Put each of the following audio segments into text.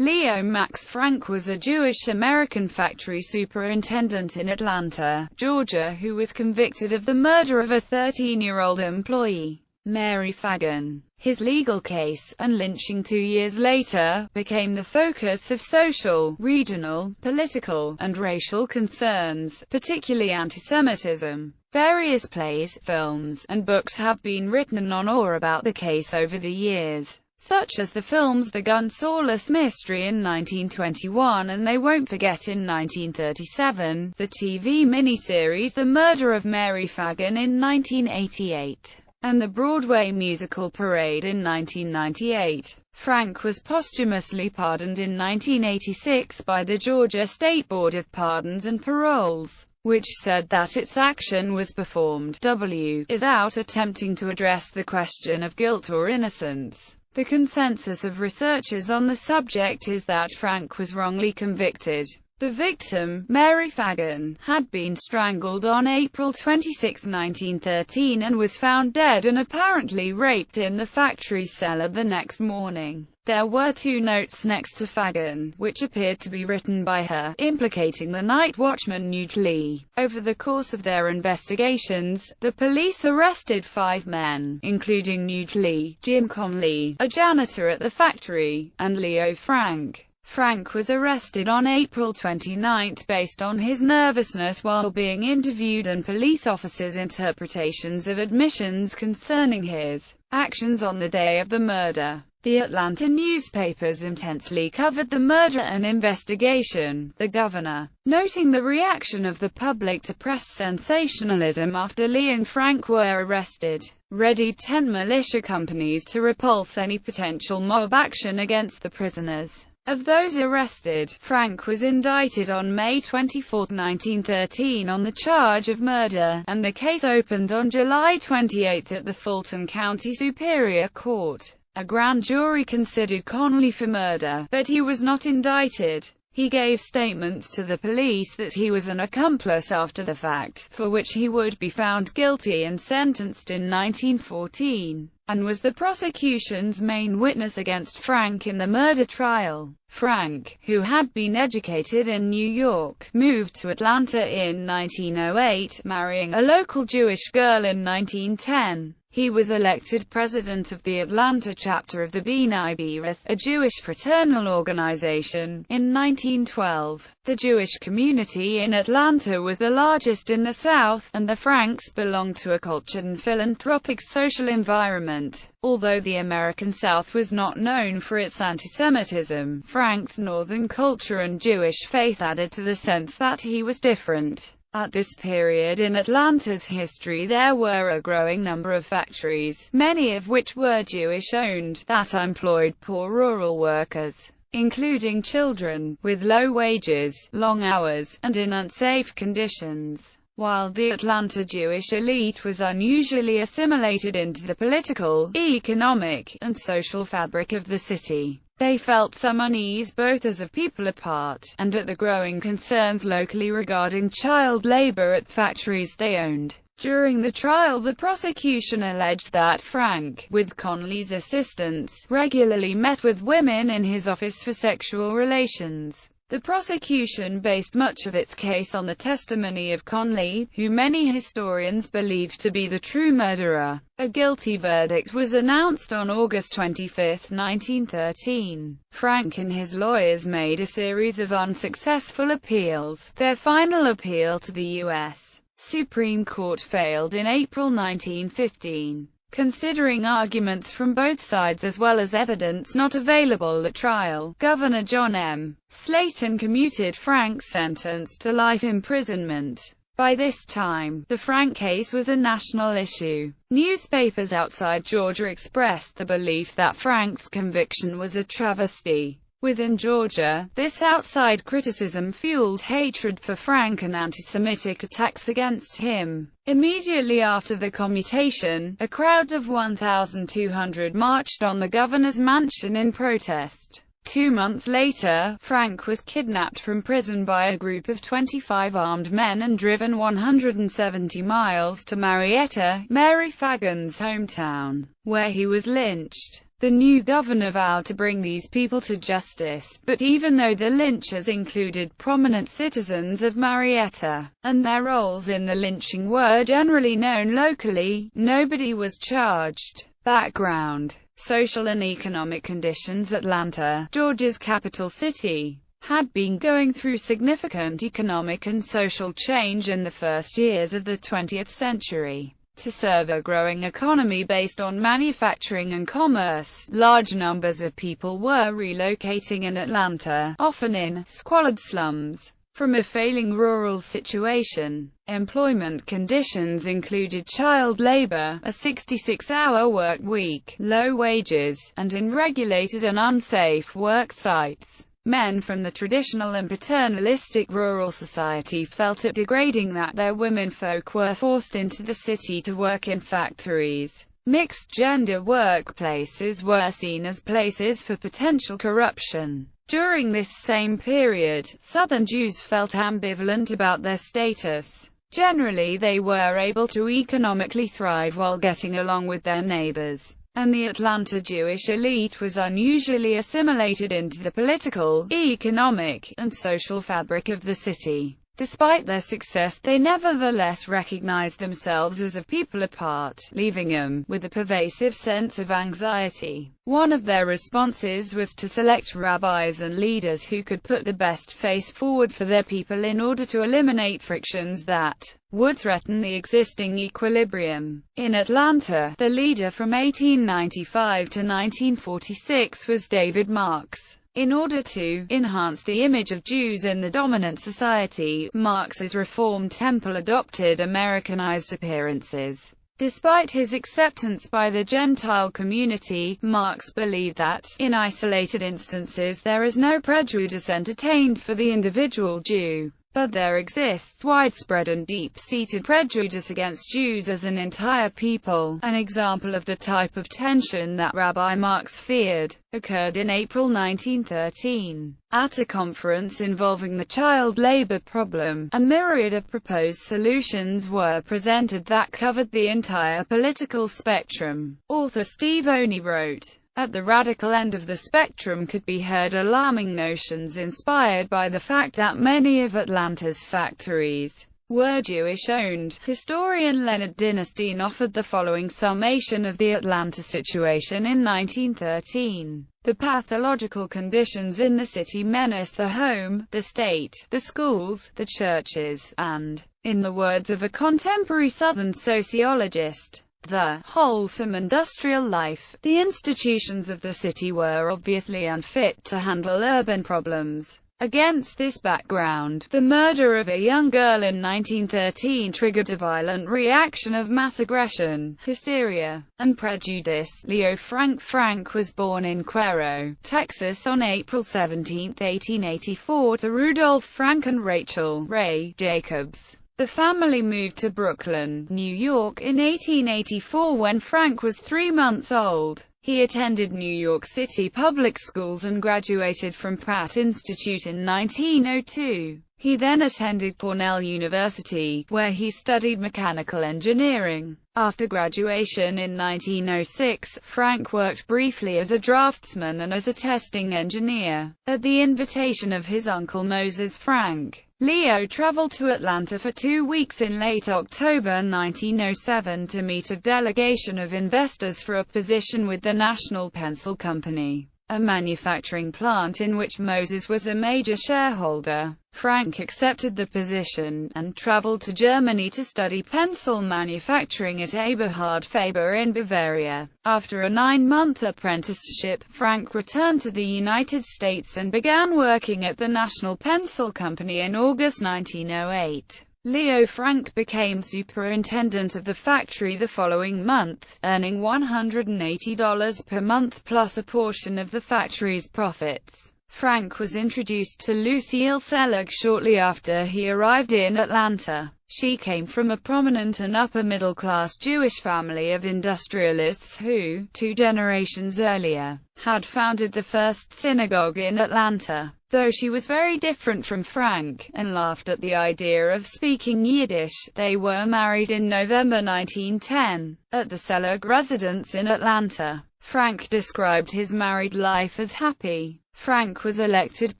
Leo Max Frank was a Jewish-American factory superintendent in Atlanta, Georgia who was convicted of the murder of a 13-year-old employee, Mary Fagan. His legal case, and lynching 2 years later, became the focus of social, regional, political, and racial concerns, particularly antisemitism. Various plays, films, and books have been written on or about the case over the years, such as the films The Gun Sawless Mystery in 1921 and They Won't Forget in 1937, the TV miniseries The Murder of Mary Fagan in 1988, and the Broadway musical Parade in 1998. Frank was posthumously pardoned in 1986 by the Georgia State Board of Pardons and Paroles, which said that its action was performed without attempting to address the question of guilt or innocence. The consensus of researchers on the subject is that Frank was wrongly convicted. The victim, Mary Fagan, had been strangled on April 26, 1913 and was found dead and apparently raped in the factory cellar the next morning. There were 2 notes next to Fagan, which appeared to be written by her, implicating the night watchman Nuge Lee. Over the course of their investigations, the police arrested 5 men, including Nuge Lee, Jim Conley, a janitor at the factory, and Leo Frank. Frank was arrested on April 29 based on his nervousness while being interviewed and police officers' interpretations of admissions concerning his actions on the day of the murder. The Atlanta newspapers intensely covered the murder and investigation, the governor, noting the reaction of the public to press sensationalism after Lee and Frank were arrested, readied 10 militia companies to repulse any potential mob action against the prisoners. Of those arrested, Frank was indicted on May 24, 1913 on the charge of murder, and the case opened on July 28 at the Fulton County Superior Court. A grand jury considered Conley for murder, but he was not indicted. He gave statements to the police that he was an accomplice after the fact, for which he would be found guilty and sentenced in 1914, and was the prosecution's main witness against Frank in the murder trial. Frank, who had been educated in New York, moved to Atlanta in 1908, marrying a local Jewish girl in 1910. He was elected president of the Atlanta chapter of the B'nai B'rith, a Jewish fraternal organization, in 1912. The Jewish community in Atlanta was the largest in the South, and the Franks belonged to a cultured and philanthropic social environment. Although the American South was not known for its antisemitism, Frank's northern culture and Jewish faith added to the sense that he was different. At this period in Atlanta's history there were a growing number of factories, many of which were Jewish-owned, that employed poor rural workers, including children, with low wages, long hours, and in unsafe conditions. While the Atlanta Jewish elite was unusually assimilated into the political, economic, and social fabric of the city, they felt some unease both as a people apart, and at the growing concerns locally regarding child labor at factories they owned. During the trial the prosecution alleged that Frank, with Conley's assistance, regularly met with women in his office for sexual relations. The prosecution based much of its case on the testimony of Conley, who many historians believe to be the true murderer. A guilty verdict was announced on August 25, 1913. Frank and his lawyers made a series of unsuccessful appeals. Their final appeal to the U.S. Supreme Court failed in April 1915. Considering arguments from both sides as well as evidence not available at trial, Governor John M. Slayton commuted Frank's sentence to life imprisonment. By this time, the Frank case was a national issue. Newspapers outside Georgia expressed the belief that Frank's conviction was a travesty. Within Georgia, this outside criticism fueled hatred for Frank and anti-Semitic attacks against him. Immediately after the commutation, a crowd of 1,200 marched on the governor's mansion in protest. 2 months later, Frank was kidnapped from prison by a group of 25 armed men and driven 170 miles to Marietta, Mary Fagan's hometown, where he was lynched. The new governor vowed to bring these people to justice, but even though the lynchers included prominent citizens of Marietta, and their roles in the lynching were generally known locally, nobody was charged. Background: social and economic conditions. Atlanta, Georgia's capital city, had been going through significant economic and social change in the first years of the 20th century. To serve a growing economy based on manufacturing and commerce, large numbers of people were relocating in Atlanta, often in squalid slums. From a failing rural situation, employment conditions included child labor, a 66-hour work week, low wages, and unregulated and unsafe work sites. Men from the traditional and paternalistic rural society felt it degrading that their womenfolk were forced into the city to work in factories. Mixed-gender workplaces were seen as places for potential corruption. During this same period, Southern Jews felt ambivalent about their status. Generally, they were able to economically thrive while getting along with their neighbors, and the Atlanta Jewish elite was unusually assimilated into the political, economic, and social fabric of the city. Despite their success, they nevertheless recognized themselves as a people apart, leaving them with a pervasive sense of anxiety. One of their responses was to select rabbis and leaders who could put the best face forward for their people in order to eliminate frictions that would threaten the existing equilibrium. In Atlanta, the leader from 1895 to 1946 was David Marks. In order to enhance the image of Jews in the dominant society, Marx's Reform Temple adopted Americanized appearances. Despite his acceptance by the Gentile community, Marx believed that, in isolated instances, there is no prejudice entertained for the individual Jew, but there exists widespread and deep-seated prejudice against Jews as an entire people. An example of the type of tension that Rabbi Marx feared occurred in April 1913. At a conference involving the child labor problem, a myriad of proposed solutions were presented that covered the entire political spectrum. Author Steve Oney wrote, "At the radical end of the spectrum could be heard alarming notions inspired by the fact that many of Atlanta's factories were Jewish-owned." Historian Leonard Dinnerstein offered the following summation of the Atlanta situation in 1913. The pathological conditions in the city menace the home, the state, the schools, the churches, and, in the words of a contemporary Southern sociologist, the wholesome industrial life. The institutions of the city were obviously unfit to handle urban problems. Against this background, the murder of a young girl in 1913 triggered a violent reaction of mass aggression, hysteria, and prejudice. Leo Frank was born in Cuero, Texas on April 17, 1884 to Rudolph Frank and Rachel Ray Jacobs. The family moved to Brooklyn, New York in 1884 when Frank was 3 months old. He attended New York City public schools and graduated from Pratt Institute in 1902. He then attended Cornell University, where he studied mechanical engineering. After graduation in 1906, Frank worked briefly as a draftsman and as a testing engineer. At the invitation of his uncle Moses Frank, Leo traveled to Atlanta for 2 weeks in late October 1907 to meet a delegation of investors for a position with the National Pencil Company, a manufacturing plant in which Moses was a major shareholder. Frank accepted the position, and traveled to Germany to study pencil manufacturing at Eberhard Faber in Bavaria. After a 9-month apprenticeship, Frank returned to the United States and began working at the National Pencil Company in August 1908. Leo Frank became superintendent of the factory the following month, earning $180 per month plus a portion of the factory's profits. Frank was introduced to Lucille Selig shortly after he arrived in Atlanta. She came from a prominent and upper-middle-class Jewish family of industrialists who, 2 generations earlier, had founded the first synagogue in Atlanta. Though she was very different from Frank, and laughed at the idea of speaking Yiddish, they were married in November 1910, at the Selig residence in Atlanta. Frank described his married life as happy. Frank was elected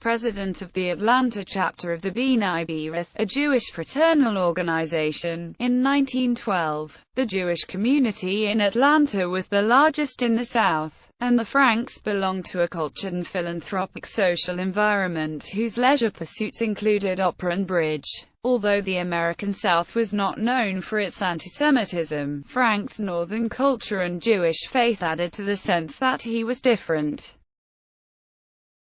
president of the Atlanta chapter of the B'nai B'rith, a Jewish fraternal organization, in 1912. The Jewish community in Atlanta was the largest in the South, and the Franks belonged to a cultured and philanthropic social environment whose leisure pursuits included opera and bridge. Although the American South was not known for its antisemitism, Frank's Northern culture and Jewish faith added to the sense that he was different.